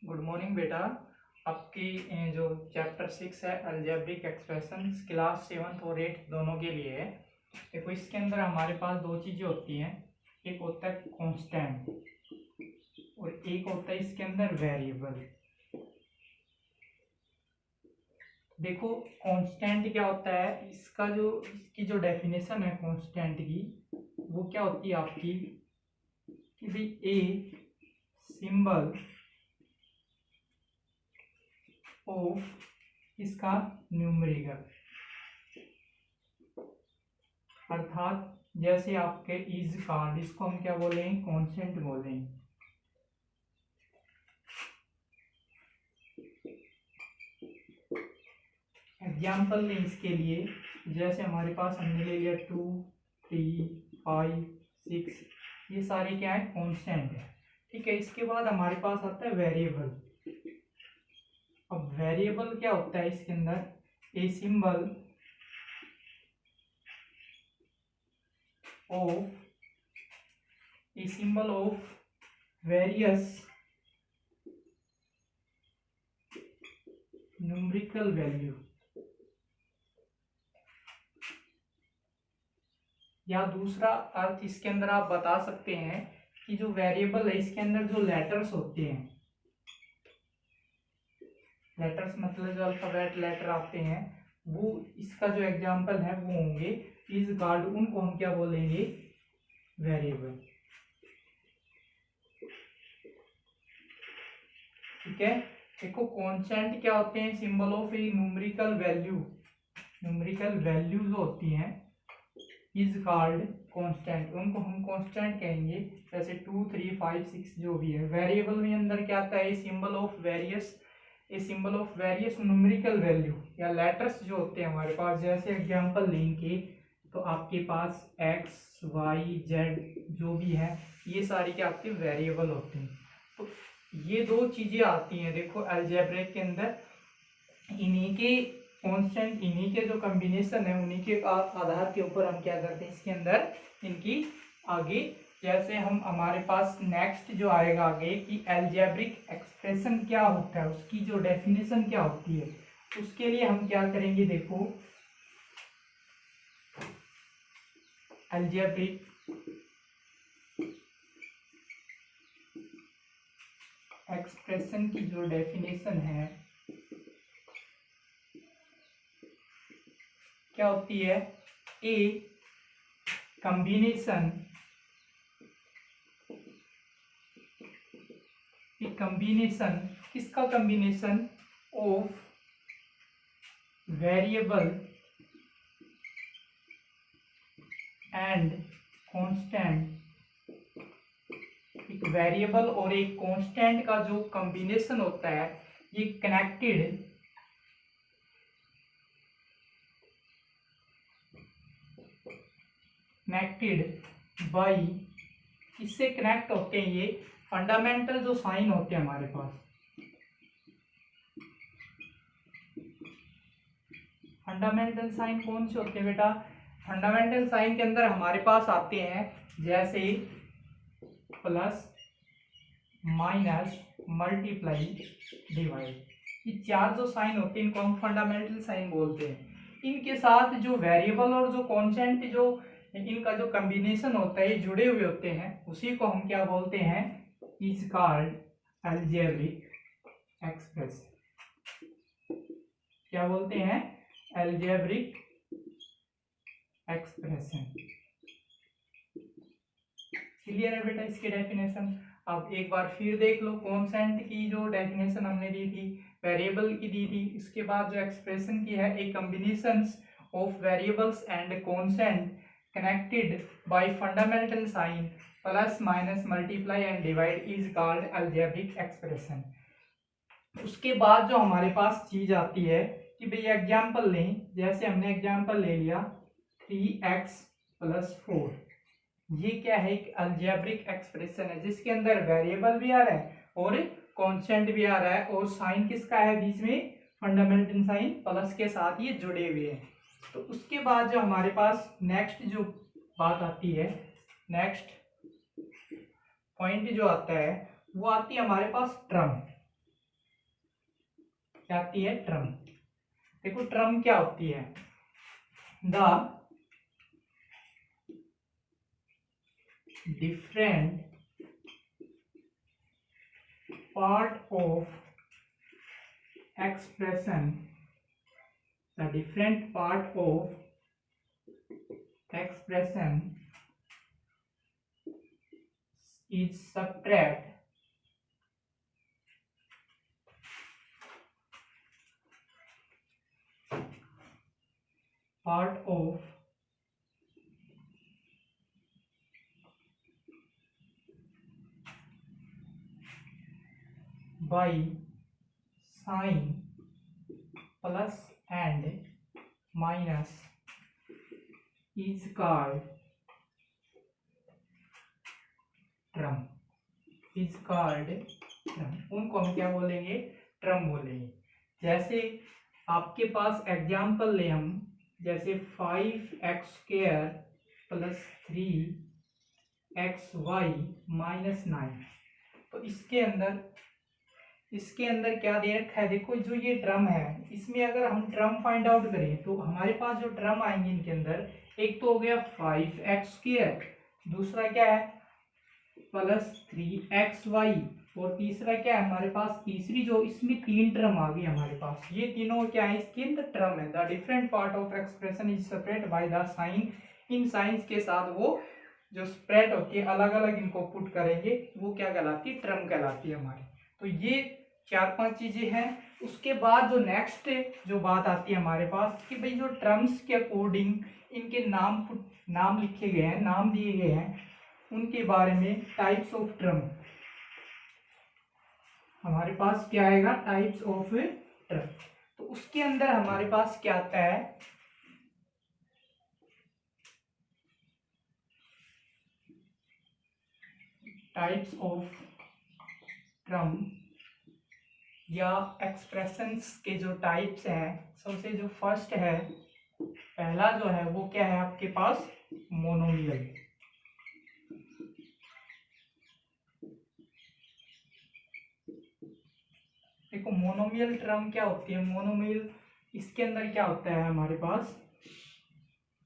Good morning बेटा। आपकी जो चैप्टर 6 है अलजेब्रिक एक्सप्रेशंस क्लास 7th और 8th दोनों के लिए है। देखो इसके अंदर हमारे पास दो चीज़ें होती हैं, एक होता है कांस्टेंट और एक होता है इसके अंदर वेरिएबल। देखो कांस्टेंट क्या होता है, इसकी जो डेफिनेशन है कांस्टेंट की वो क्या होती है आपकी कि भाई ए सिंबल ऑफ इसका न्यूमेरिकल, अर्थात जैसे आपके इज कार्ड, इसको हम क्या बोलेंगे, कांस्टेंट बोलेंगे। एग्जाम्पल लें इसके लिए, जैसे हमारे पास हमने ले लिया 2, 3, 5, 6, ये सारे क्या है, कांस्टेंट है। ठीक है, इसके बाद हमारे पास आता है वेरिएबल। अब वेरिएबल क्या होता है इसके अंदर, a symbol of various numerical value, या दूसरा अर्थ इसके अंदर आप बता सकते हैं कि जो वेरिएबल है इसके अंदर जो लेटर्स होते हैं, लेटर्स मतलब जो अल्फाबेट लेटर आते हैं, वो इसका जो एग्जांपल है वो होंगे इज कार्ड, उनको हम क्या बोलेंगे, वेरिएबल। ठीक है, देखो कांस्टेंट क्या होते हैं, symbol of A numerical value, numerical value जो होती हैं इज कॉल्ड कांस्टेंट, उनको हम कांस्टेंट कहेंगे। जैसे 2, 3, 5, 6 जो भी है। वेरिएबल में अंदर क्या आता है, symbol of various, a symbol of various numerical value या लेटर्स जो होते हैं हमारे पास। जैसे एग्जांपल लेंगे तो आपके पास एक्स, वाई, जेड जो भी है, ये सारी क्या आपके वेरिएबल होते हैं। तो ये दो चीजें आती हैं देखो अलजेब्रिक के अंदर, इन्हीं के कांस्टेंट, इन्हीं के जो कॉम्बिनेशन है उन्हीं के आधार के ऊपर हम क्या करते हैं इसके अंदर इनकी आगे, जैसे हम हमारे पास नेक्स्ट जो आएगा आगे कि अलजेब्रिक एक्सप्रेशन क्या होता है, उसकी जो डेफिनेशन क्या होती है, उसके लिए हम क्या करेंगे, देखो अलजेब्रिक एक्सप्रेशन की जो डेफिनेशन है क्या होती है, ए कॉम्बिनेशन किसका combination, of variable and constant, एक वेरिएबल और एक कांस्टेंट का जो कॉम्बिनेशन होता है, ये कनेक्टेड बाय, इससे कनेक्ट होते हैं ये फंडामेंटल जो साइन होते हैं हमारे पास। फंडामेंटल साइन कौन से होते हैं बेटा, फंडामेंटल साइन के अंदर हमारे पास आते हैं जैसे प्लस, माइनस, मल्टीप्लाई, डिवाइड, ये चार जो साइन होते हैं इनको हम फंडामेंटल साइन बोलते हैं। इनके साथ जो वेरिएबल और जो कांस्टेंट जो इनका जो कॉम्बिनेशन होता है, जुड़े हुए होते हैं, उसी को हम क्या बोलते हैं, इज कॉल्ड अलजेब्रिक एक्सप्रेशन। क्या बोलते हैं, अलजेब्रिक एक्सप्रेशन। क्लियर है बेटा इसकी डेफिनेशन। अब एक बार फिर देख लो, कांस्टेंट की जो डेफिनेशन हमने दी थी, वेरिएबल की दी थी, इसके बाद जो एक्सप्रेशन की है, a combinations of variables and constant connected by fundamental sign plus, minus, multiply and divide is called algebraic expression. उसके बाद जो हमारे पास चीज आती है कि भाई एग्जाम्पल लें, जैसे हमने एग्जाम्पल ले लिया 3x + 4, ये क्या है, एक अलजेब्रिक एक्सप्रेशन है जिसके अंदर वेरिएबल भी आ रहा है और कांस्टेंट भी आ रहा है, और साइन किसका है बीच में, फंडामेंटल साइन प्लस के साथ ये जुड़े हुए हैं। तो उसके बाद जो हमारे पास नेक्स्ट जो बात आती है, नेक्स्ट पॉइंट जो आता है वो आती है हमारे पास टर्म। क्या आती है, टर्म। देखो टर्म क्या होती है, the different part of expression, the different part of expression is subtract part of by sign plus and minus is called term, is called term. उनको हम क्या बोलेंगे, ट्रम बोलेंगे। जैसे आपके पास एग्जाम्पल ले हम, जैसे 5x² प्लस 3xy माइनस 9, तो इसके अंदर क्या दे रखा है, देखो जो ये ट्रम है, इसमें अगर हम ट्रम फाइंड आउट करें तो हमारे पास जो ट्रम आएंगे इनके अंदर, एक तो हो गया 5x², दूसरा क्या है प्लस 3xy, और तीसरा क्या है हमारे पास, तीसरी जो इसमें 3 टर्म आ गई हमारे पास, ये तीनों क्या है, इसके अंदर टर्म है। The different part of expression is separate by the sign, इन साइंस के साथ वो जो स्प्रेड होती है, अलग अलग इनको पुट करेंगे, वो क्या कहलाती है, ट्रम कहलाती है हमारी। तो ये 4-5 चीजें हैं। उसके बाद जो नेक्स्ट जो बात आती है हमारे पास कि भाई जो टर्म्स के अकॉर्डिंग इनके नाम लिखे गए हैं, नाम दिए गए हैं, उनके बारे में टाइप्स ऑफ टर्म हमारे पास क्या आएगा, टाइप्स ऑफ टर्म। तो उसके अंदर हमारे पास क्या आता है, टाइप्स ऑफ टर्म या एक्सप्रेशंस के जो टाइप्स हैं, सबसे जो फर्स्ट है, पहला जो है वो क्या है आपके पास, मोनोमियल। देखो मोनोमियल टर्म क्या होती है, मोनोमियल इसके अंदर क्या होता है हमारे पास,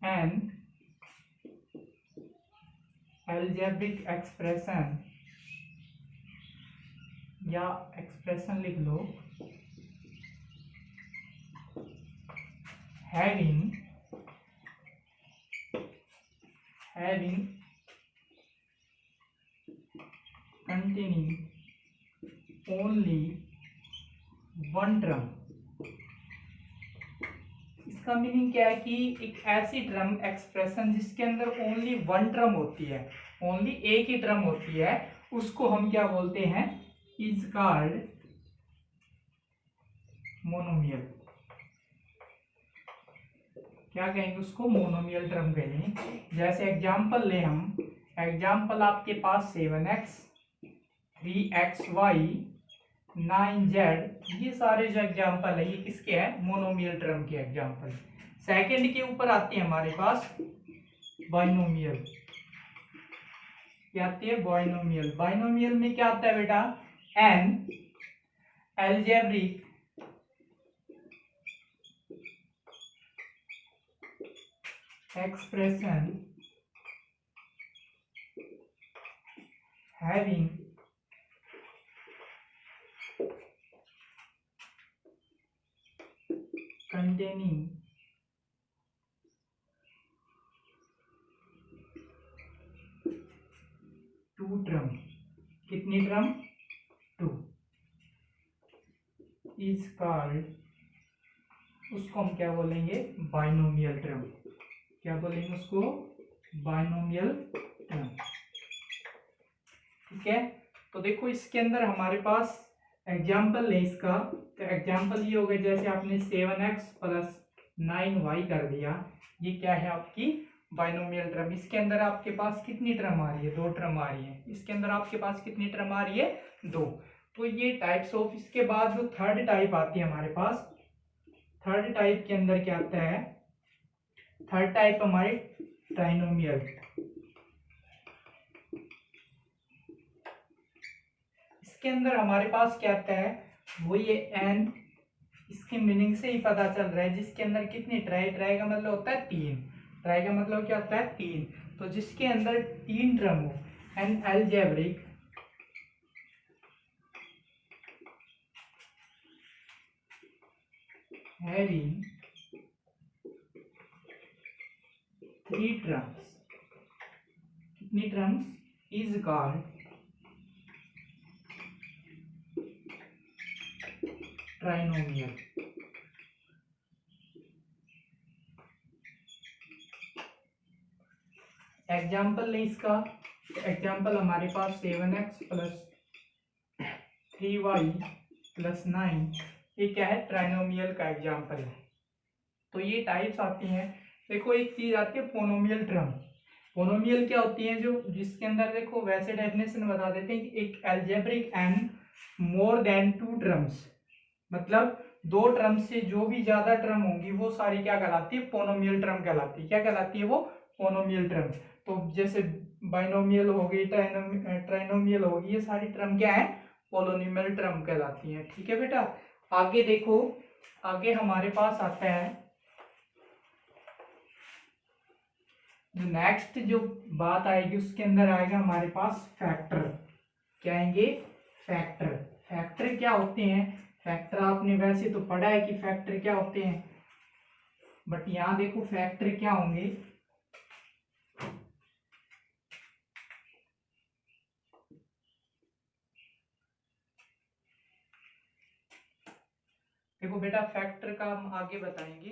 एन अलजेब्रिक एक्सप्रेशन, या एक्सप्रेशन लिख लो, having containing only one term। इसका मीनिंग क्या है कि एक ऐसी टर्म एक्सप्रेशन जिसके अंदर ओनली वन टर्म होती है, ओनली एक ही टर्म होती है, उसको हम क्या बोलते हैं, इज कॉल्ड मोनोमियल। क्या कहेंगे उसको, मोनोमियल टर्म कहेंगे। जैसे एग्जांपल ले हम, एग्जांपल आपके पास 7x 3xy 9z, ये सारे जो एग्जांपल है ये किसके हैं, मोनोमियल टर्म के एग्जांपल। सेकंड के ऊपर आती है हमारे पास बाइनोमियल, क्या आती है, बाइनोमियल। बाइनोमियल में क्या आता है बेटा, N algebraic expression having containing two term, कितनी टर्म, 2, is called, उसको हम क्या बोलेंगे, बाइनोमियल टर्म। क्या बोलेंगे उसको, बाइनोमियल टर्म। ठीक है, तो देखो इसके अंदर हमारे पास एग्जाम्पल है इसका, तो एग्जाम्पल ये हो गया, जैसे आपने 7x प्लस 9y कर दिया, ये क्या है आपकी बाइनोमियल टर्म। इसके अंदर आपके पास कितनी टर्म आ रही है, 2 टर्म आ रही है। इसके अंदर आपके पास कितनी टर्म आ रही है, 2। तो ये टाइप्स ऑफ, इसके बाद जो थर्ड टाइप आती है हमारे पास, थर्ड टाइप के अंदर क्या आता है, थर्ड टाइप हमारी ट्राइनोमियल। इसके अंदर हमारे पास क्या आता है, वो ये n इसकी मीनिंग से ही पता चल रहा है, जिसके अंदर कितनी ट्राई, ट्राई का मतलब होता है 3, ट्राई का मतलब क्या होता है 3, तो जिसके अंदर 3 टर्म हो, एन अलजेब्रिक having 3 terms, कितनी terms, is called trinomial. Example नहीं इसका, एग्जाम्पल हमारे पास 7x प्लस 3y प्लस 9, ये क्या है, ट्राइनोमियल का एग्जाम्पल है। तो ये टाइप्स आती हैं। देखो एक चीज आती है पोनोमियल टर्म। पोनोमियल क्या होती है, जो जिसके अंदर देखो वैसे डेफिनेशन बता देते हैं कि एक algebraic and more than 2 terms, मतलब 2 टर्म से जो भी ज्यादा टर्म होंगी वो सारी क्या कहलाती है, पोनोमियल टर्म कहलाती है। क्या कहलाती है वो, पोनोमियल टर्म। तो जैसे बाइनोमियल हो गई, ट्राइनोमियल होगी, ये सारी टर्म क्या है, पोलोनिमियल टर्म कहलाती है। ठीक है बेटा, आगे देखो, आगे हमारे पास आता है जो नेक्स्ट जो बात आएगी उसके अंदर आएगा हमारे पास फैक्टर। क्या आएंगे, फैक्टर। फैक्टर क्या होते हैं, फैक्टर आपने वैसे तो पढ़ा है कि फैक्टर क्या होते हैं, बट यहां देखो फैक्टर क्या होंगे। देखो बेटा फैक्टर का हम आगे बताएंगे।